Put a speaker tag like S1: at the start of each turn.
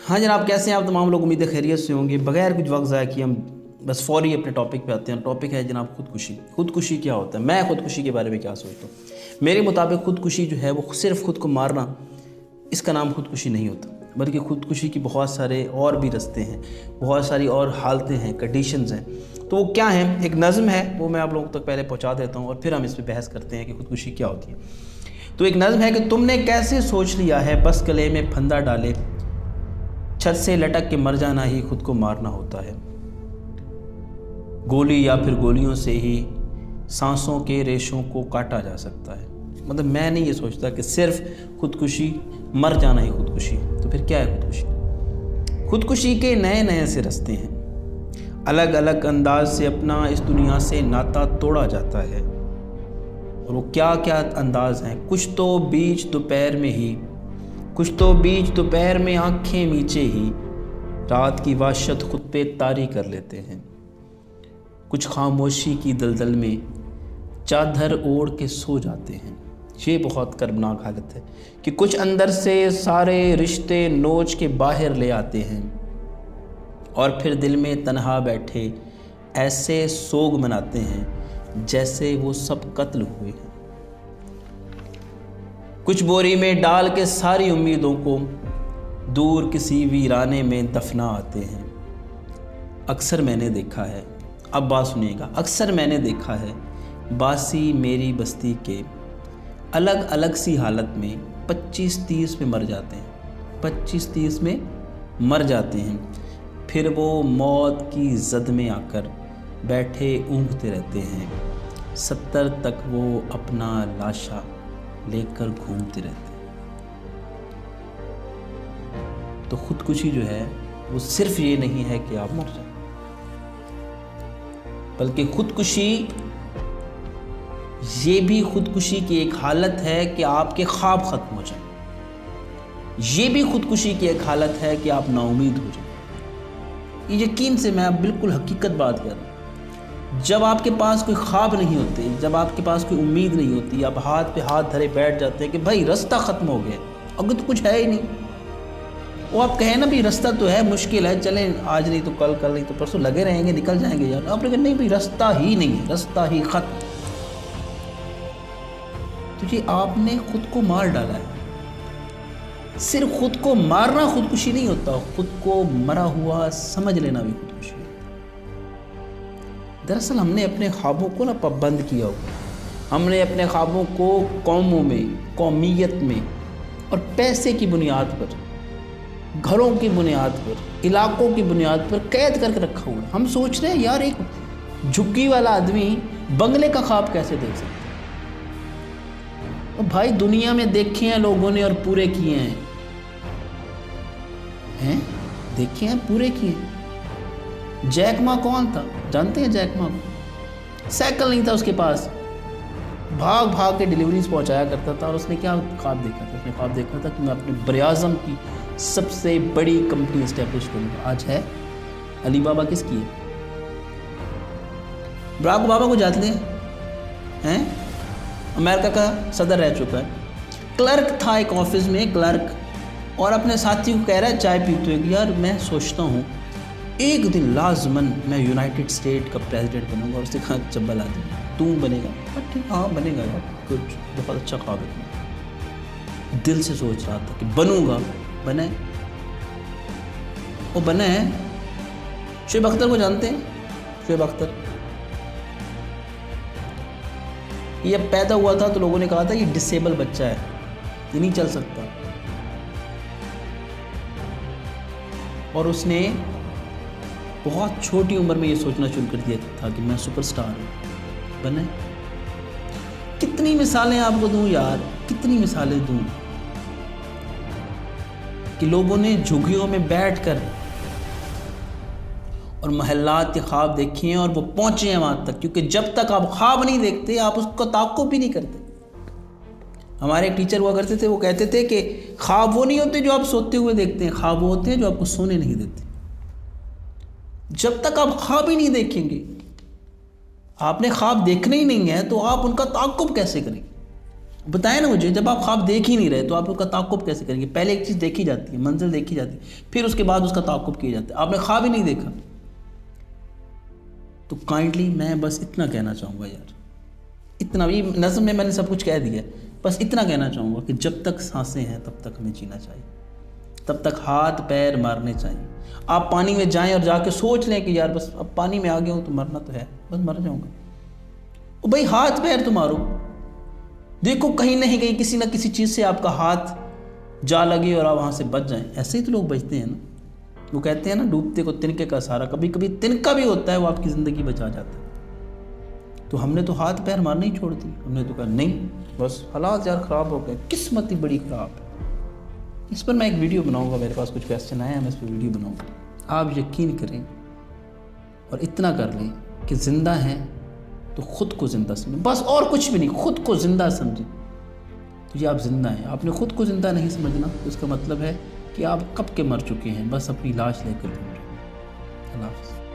S1: हाँ जनाब, कैसे हैं आप तमाम लोग? उम्मीद है खैरियत से होंगे। बगैर कुछ वक्त ज़ाया किए हम बस फौरी अपने टॉपिक पे आते हैं। टॉपिक है जनाब खुदकुशी। खुदकुशी क्या होता है? मैं खुदकुशी के बारे में क्या सोचता हूँ। मेरे मुताबिक खुदकुशी जो है वो सिर्फ खुद को मारना, इसका नाम खुदकुशी नहीं होता, बल्कि खुदकुशी की बहुत सारे और भी रास्ते हैं, बहुत सारी और हालतें हैं, कंडीशंस हैं। तो वो क्या हैं? एक नज़म है, वो मैं आप लोगों तक पहले पहुँचा देता हूँ और फिर हम इस पर बहस करते हैं कि खुदकुशी क्या होती है। तो एक नज़म है कि तुमने कैसे सोच लिया है बस गले में फंदा डाले, छत से लटक के मर जाना ही खुद को मारना होता है। गोली या फिर गोलियों से ही सांसों के रेशों को काटा जा सकता है। मतलब मैं नहीं ये सोचता कि सिर्फ खुदकुशी, मर जाना ही खुदकुशी है। तो फिर क्या है खुदकुशी? खुदकुशी के नए नए से रास्ते हैं। अलग अलग अंदाज से अपना इस दुनिया से नाता तोड़ा जाता है। और वो क्या क्या अंदाज हैं? कुछ तो बीच दोपहर में ही, कुछ तो बीच दोपहर में आंखें नीचे ही रात की वहशत खुद पे तारी कर लेते हैं। कुछ खामोशी की दलदल में चादर ओढ़ के सो जाते हैं। ये बहुत कर्मनाक हालत है कि कुछ अंदर से सारे रिश्ते नोच के बाहर ले आते हैं और फिर दिल में तन्हा बैठे ऐसे सोग मनाते हैं जैसे वो सब कत्ल हुए हैं। कुछ बोरी में डाल के सारी उम्मीदों को दूर किसी वीराने में दफना आते हैं। अक्सर मैंने देखा है, अब बात सुनिएगा, अक्सर मैंने देखा है बासी मेरी बस्ती के अलग अलग सी हालत में 25-30 में मर जाते हैं, 25-30 में मर जाते हैं। फिर वो मौत की जद में आकर बैठे ऊँघते रहते हैं। 70 तक वो अपना लाशा लेकर घूमते रहते हैं। तो खुदकुशी जो है वो सिर्फ ये नहीं है कि आप मर जाए, बल्कि खुदकुशी ये भी खुदकुशी की एक हालत है कि आपके ख्वाब खत्म हो जाए। ये भी खुदकुशी की एक हालत है कि आप नाउमीद हो जाए। ये यकीन से मैं बिल्कुल हकीकत बात कर रहा हूँ। जब आपके पास कोई ख्वाब नहीं होते, जब आपके पास कोई उम्मीद नहीं होती, आप हाथ पे हाथ धरे बैठ जाते हैं कि भाई रास्ता ख़त्म हो गया, अगर तो कुछ है ही नहीं। वो आप कहें ना भी रास्ता तो है, मुश्किल है, चलें आज नहीं तो कल, कल नहीं तो परसों, लगे रहेंगे, निकल जाएंगे यार। आप लेकिन नहीं भाई, रास्ता ही नहीं है, रास्ता ही ख़त्म। तो ये आपने खुद को मार डाला है। सिर्फ खुद को मारना खुदकुशी नहीं होता, खुद को मरा हुआ समझ लेना भी खुदकुशी है। दरअसल हमने अपने ख्वाबों को ना पाबंद किया हुआ। हमने अपने ख्वाबों को कौमों में, कौमियत में और पैसे की बुनियाद पर, घरों की बुनियाद पर, इलाकों की बुनियाद पर कैद करके रखा हुआ है। हम सोच रहे हैं यार एक झुग्गी वाला आदमी बंगले का ख्वाब कैसे देख सकता है? तो भाई दुनिया में देखे हैं लोगों ने और पूरे किए हैं, देखे हैं, पूरे किए हैं। जैक मा कौन था? जानते हैं जैक मा को? साइकिल नहीं था उसके पास, भाग भाग के डिलीवरीज पहुंचाया करता था। और उसने क्या ख्वाब देखा था? उसने ख्वाब देखा था कि मैं अपने बरआज़म की सबसे बड़ी कंपनी इस्टेब्लिश करूँगा। आज है अलीबाबा किसकी है? बराक ओबामा को जानते हैं, अमेरिका का सदर रह चुका है। क्लर्क था एक ऑफिस में, क्लर्क, और अपने साथी को कह रहा है चाय पीते हुए, यार मैं सोचता हूँ एक दिन लाजमन मैं यूनाइटेड स्टेट का प्रेसिडेंट बनूंगा। और उसने कहा चब्बल आदमी, तू बनेगा? ठीक, हाँ बनेगा यार, कुछ बहुत अच्छा ख्वाब है। दिल से सोच रहा था कि बनूंगा, बने, वो बने हैं। शुएब अख्तर को जानते हैं? शुएब अख्तर, ये जब पैदा हुआ था तो लोगों ने कहा था ये डिसेबल बच्चा है, ये नहीं चल सकता। और उसने बहुत छोटी उम्र में ये सोचना शुरू कर दिया था कि मैं सुपरस्टार हूँ, बने। कितनी मिसालें आपको दूं यार, कितनी मिसालें दूं कि लोगों ने झुग्गियों में बैठकर और महल्लात के ख्वाब देखे हैं और वो पहुंचे हैं वहां तक। क्योंकि जब तक आप ख्वाब नहीं देखते आप उसको ताक़ुब भी नहीं करते। हमारे एक टीचर हुआ करते थे, वो कहते थे कि ख्वाब वो नहीं होते जो आप सोते हुए देखते हैं, ख्वाब वो होते हैं जो आपको सोने नहीं देते। जब तक आप ख्वाब ही नहीं देखेंगे, आपने ख्वाब देखने ही नहीं है, तो आप उनका ताक़ुब कैसे करेंगे? बताएं ना मुझे, जब आप ख्वाब देख ही नहीं रहे तो आप उसका ताक़ुब कैसे करेंगे? पहले एक चीज़ देखी जाती है, मंजिल देखी जाती है, फिर उसके बाद उसका ताक़ुब किया जाता है। आपने ख्वाब ही नहीं देखा। तो काइंडली मैं बस इतना कहना चाहूँगा यार, इतना भी नज़्म में मैंने सब कुछ कह दिया, बस इतना कहना चाहूँगा कि जब तक सांसें हैं तब तक हमें जीना चाहिए, तब तक हाथ पैर मारने चाहिए। आप पानी में जाएं और जाके सोच लें कि यार बस अब पानी में आ गया हूँ तो मरना तो है, बस मर जाऊँगा। ओ भाई हाथ पैर तो मारो, देखो कहीं नहीं कहीं किसी ना किसी चीज़ से आपका हाथ जा लगे और आप वहाँ से बच जाएं। ऐसे ही तो लोग बचते हैं ना। वो कहते हैं ना, डूबते को तिनके का सहारा, कभी कभी तिनका भी होता है, वो आपकी ज़िंदगी बचा जाता है। तो हमने तो हाथ पैर मारना ही छोड़ दी, हमने तो कहा नहीं बस हालात यार ख़राब हो गए, किस्मत ही बड़ी ख़राब है। इस पर मैं एक वीडियो बनाऊंगा, मेरे पास कुछ क्वेश्चन आए हैं, मैं इस पर वीडियो बनाऊंगा। आप यकीन करें और इतना कर लें कि ज़िंदा हैं तो ख़ुद को ज़िंदा समझें, बस और कुछ भी नहीं, ख़ुद को ज़िंदा समझें। तो ये आप ज़िंदा हैं। आपने ख़ुद को ज़िंदा नहीं समझना तो इसका मतलब है कि आप कब के मर चुके हैं, बस अपनी लाश लेकर घूम रहे हैं। अल्लाह हाफ़िज़।